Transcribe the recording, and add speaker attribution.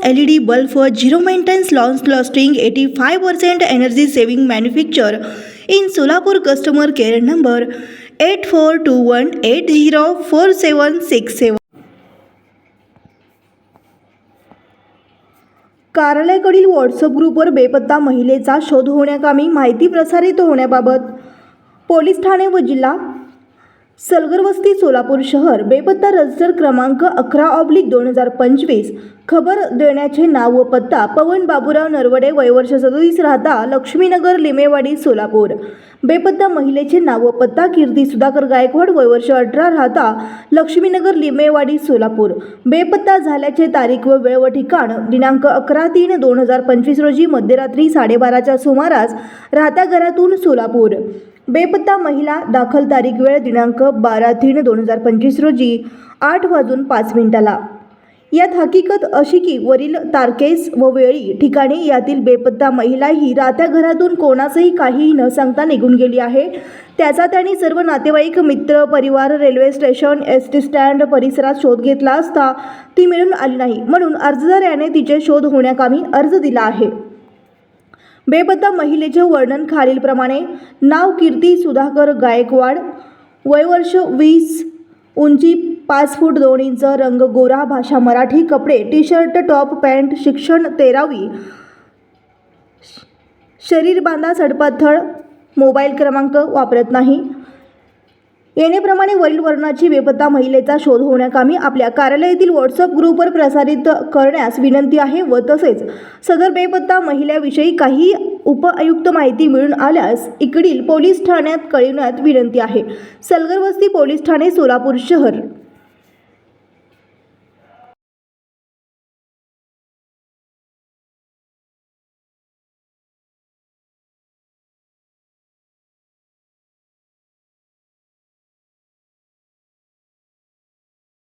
Speaker 1: LED bulb for zero maintenance long lasting 85% energy saving manufacture in Solapur. Customer care number 8421804767. कार्यालयाकडील WhatsApp ग्रुपवर बेपत्ता महिलेचा शोध होण्याकामी माहिती प्रसारित होण्याबाबत पोलीस ठाणे व जिल्हा सलगरवस्ती सोलापूर शहर बेपत्ता रजिस्टर क्रमांक 11/2025 खबर देण्याचे नाव व पत्ता पवन बाबूराव नरवडे वय वर्ष 37 राहता लक्ष्मीनगर लिमेवाडी सोलापूर. बेपत्ता महिलेचे नाव व पत्ता कीर्ती सुधाकर गायकवाड वय वर्ष 18 राहता लक्ष्मीनगर लिमेवाडी सोलापूर. बेपत्ता झाल्याचे तारीख व वेळ व ठिकाण दिनांक 11/3/2025 रोजी मध्यरात्री 12:30च्या सुमारास राहत्या घरातून सोलापूर. बेपत्ता महिला दाखल तारीख वेळ दिनांक 12/3/2025 रोजी 8:05 यात हकीकत अशी की वरील तारखेस व वेळी ठिकाणी यातील बेपत्ता महिला ही राहत्या घरातून कोणासही काहीही न सांगता निघून गेली आहे. त्याचा त्यांनी सर्व नातेवाईक मित्र परिवार रेल्वे स्टेशन ST स्टँड परिसरात शोध घेतला असता ती मिळून आली नाही, म्हणून अर्जदार याने तिचे शोध होण्याकामी अर्ज दिला आहे. बेपत्ता महिलेचे वर्णन खालीलप्रमाणे. नाव कीर्ती सुधाकर गायकवाड, वय वर्ष 20, उंची 5 फूट 2 इंच, रंग गोरा, भाषा मराठी, कपडे टी-शर्ट टॉप पॅन्ट, शिक्षण 13वी, शरीर बांधा सडपातळ, मोबाईल क्रमांक वापरत नाही. येण्याप्रमाणे वरील वर्णाची बेपत्ता महिलेचा शोध होण्याकामी आपल्या कार्यालयातील व्हॉट्सअप ग्रुपवर प्रसारित करण्यास विनंती आहे व तसेच सदर बेपत्ता महिलेविषयी काही उपयुक्त माहिती मिळून आल्यास इकडील पोलीस ठाण्यात कळविण्यात विनंती आहे. सलगरवस्ती पोलीस ठाणे सोलापूर शहर.